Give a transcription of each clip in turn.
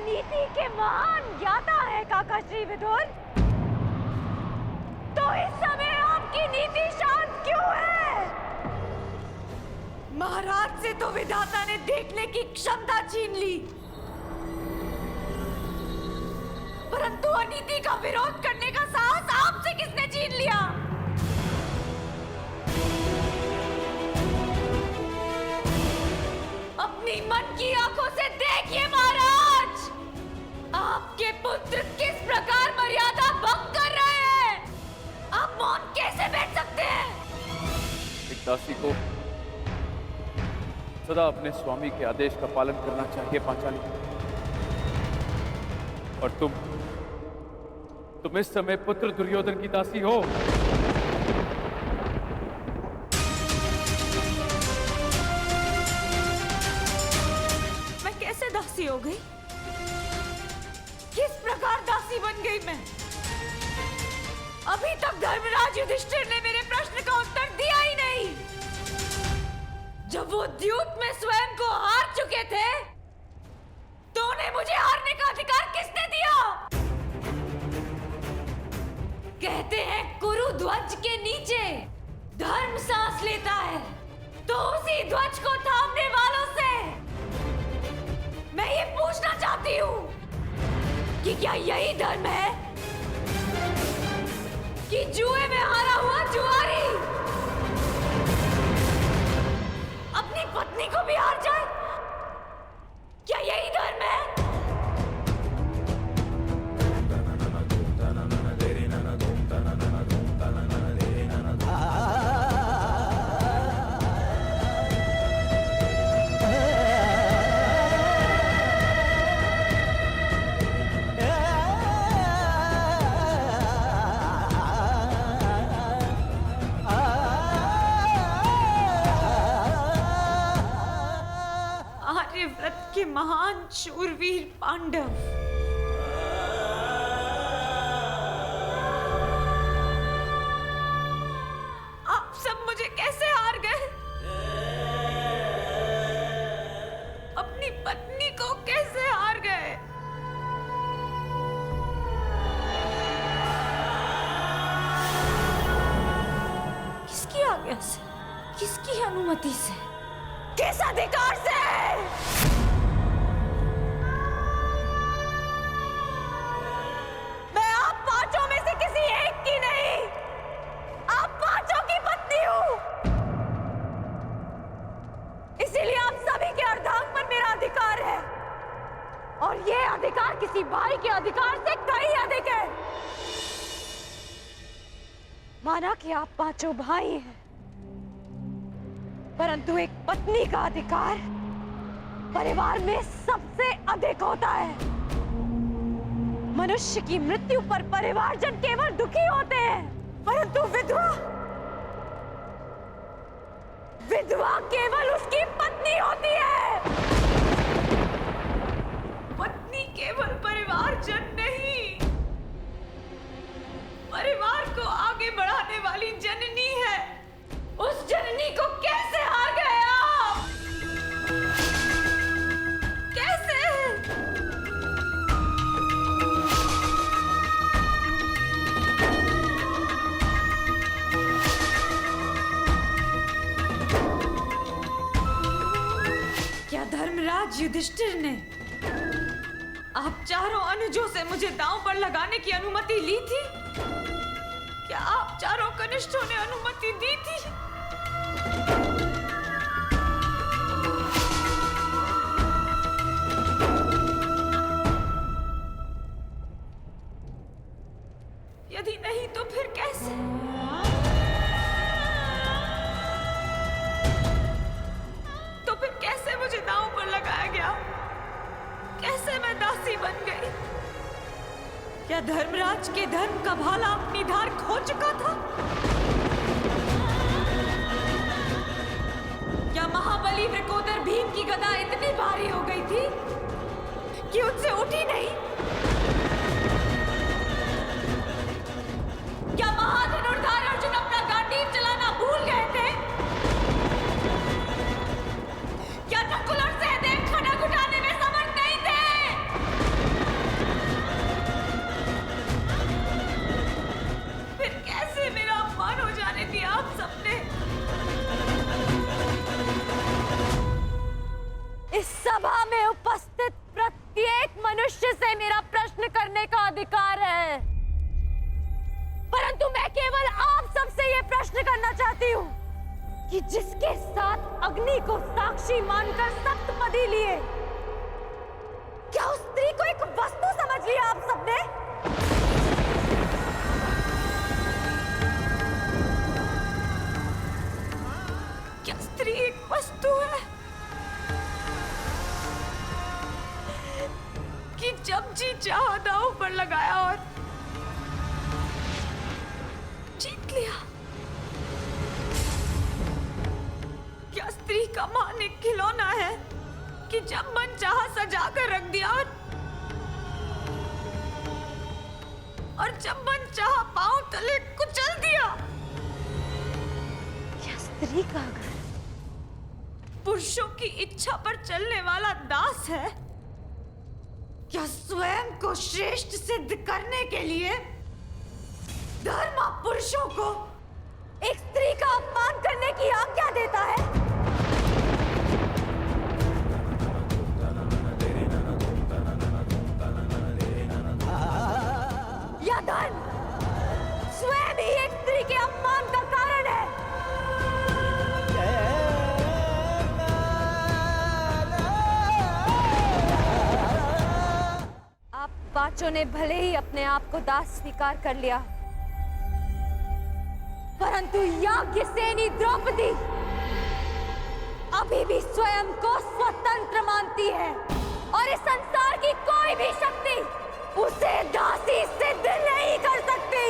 नीति के महान ज्ञाता है काका श्री विदुर। तो इस समय आपकी नीति शांत क्यों है? महाराज से तो विधाता ने देखने की क्षमता छीन ली, परंतु अनीति का विरोध करने का साहस आपसे किसने छीन लिया? अपनी मन की आंखों से देखिए महाराज, आपके पुत्र किस प्रकार मर्यादा भंग कर रहे हैं। आप मौन कैसे बैठ सकते हैं? एक दासी को सदा अपने स्वामी के आदेश का पालन करना चाहिए पांचाली। और तुम इस समय पुत्र दुर्योधन की दासी हो। मैं कैसे दासी हो गई? किस प्रकार दासी बन गई मैं? अभी तक धर्मराज युधिष्ठिर ने मेरे प्रश्न का उत्तर दिया ही नहीं। जब वो द्यूत में स्वयं को हार चुके थे, तो उन्हें मुझे हारने का अधिकार किसने दिया? कहते हैं कुरु ध्वज के नीचे धर्म सांस लेता है, तो उसी ध्वज को थामने वालों से मैं ये पूछना चाहती हूँ कि क्या यही धर्म है कि जुए में हारा हुआ जुआरी अपनी पत्नी को भी हार जाए? क्या यही धर्म है? आर्यव्रत के महान शूरवीर पांडव, आप सब मुझे कैसे हार गए? अपनी पत्नी को कैसे हार गए? किसकी आज्ञा से? किसकी अनुमति से? किस अधिकार से? मैं आप पांचों में से किसी एक की नहीं, आप पांचों की पत्नी हूं। इसीलिए आप सभी के अर्धांग पर मेरा अधिकार है, और ये अधिकार किसी भाई के अधिकार से कहीं अधिक है। माना कि आप पांचों भाई हैं, परंतु एक पत्नी का अधिकार परिवार में सबसे अधिक होता है। मनुष्य की मृत्यु पर परिवारजन केवल दुखी होते हैं, परंतु विधवा केवल उसकी पत्नी होती है। पत्नी केवल परिवारजन नहीं, परिवार को आगे बढ़ाने वाली जननी है। उस जननी को कैसे हार गए आप? कैसे? क्या धर्मराज युधिष्ठिर ने आप चारों अनुजों से मुझे दांव पर लगाने की अनुमति ली थी? क्या आप चारों कनिष्ठों ने अनुमति दी थी? यदि नहीं तो फिर कैसे? तो फिर कैसे मुझे दांव पर लगाया गया? कैसे मैं दासी बन गई? क्या धर्मराज के धर्म का भाला अपनी धार खो चुका था? क्या महाबली वृकोदर भीम की गदा इतनी भारी हो गई थी कि उनसे उठी नहीं? क्या महाधनुर्धार अर्जुन अपना गांडीव चलाना भूल गए थे? क्या नकुल और सहदेव खड़ग उठाने में समर्थ नहीं थे? चाहती हूँ कि जिसके साथ अग्नि को साक्षी मानकर सप्तपदी लिए, क्या उस स्त्री को एक वस्तु समझ लिया आप सबने? क्या स्त्री एक वस्तु है कि जब जी चाहा दांव पर लगाया और जीत लिया? क्या स्त्री का मान एक खिलौना है कि जब मन चाहा सजा कर रख दिया और जब मन चाहा पांव तले कुचल दिया? क्या स्त्री का घर पुरुषों की इच्छा पर चलने वाला दास है? क्या स्वयं को श्रेष्ठ सिद्ध करने के लिए धर्म पुरुषों को एक स्त्री का अपमान करने की आज्ञा देता है? या धर्म स्वयं ही एक स्त्री के अपमान का कारण है? आप पांचों ने भले ही अपने आप को दास स्वीकार कर लिया, परंतु याज्ञसेनी द्रौपदी अभी भी स्वयं को स्वतंत्र मानती है और इस संसार की कोई भी शक्ति उसे दासी सिद्ध नहीं कर सकती।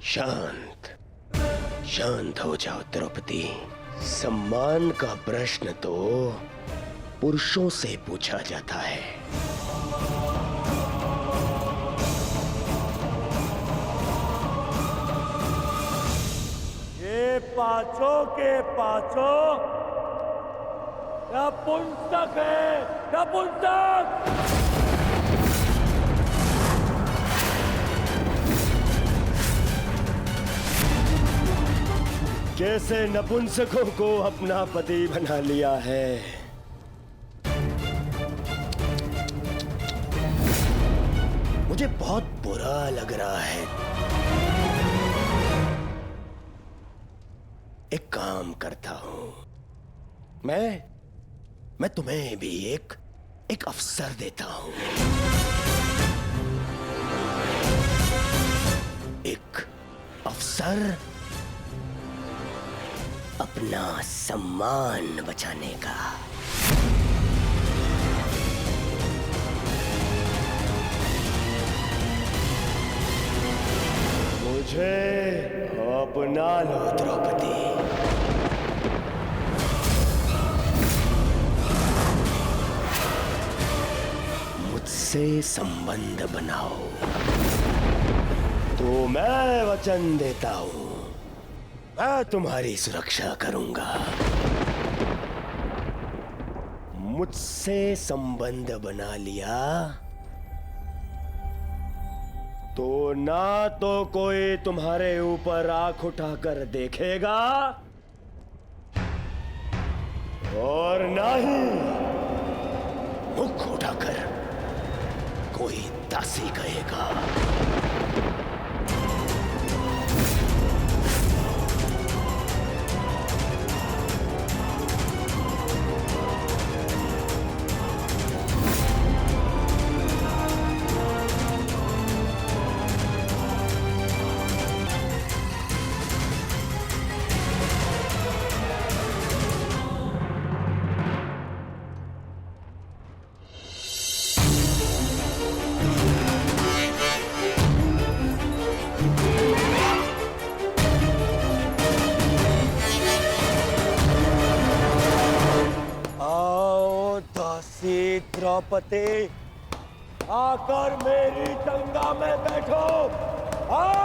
शांत शांत हो जाओ द्रौपदी। सम्मान का प्रश्न तो पुरुषों से पूछा जाता है। ये पांचों के पांचों नपुंसक है, नपुंसक। जैसे नपुंसकों को अपना पति बना लिया है, मुझे बहुत बुरा लग रहा है। एक काम करता हूं, मैं तुम्हें भी एक अवसर देता हूं। एक अवसर अपना सम्मान बचाने का। मुझे अपना लो द्रौपदी। मुझसे संबंध बनाओ तो मैं वचन देता हूं, मैं तुम्हारी सुरक्षा करूंगा। मुझसे संबंध बना लिया तो ना तो कोई तुम्हारे ऊपर आंख उठाकर देखेगा और ना ही मुख उठाकर कोई दासी कहेगा। द्रौपदी आकर मेरी गंगा में बैठो। आओ।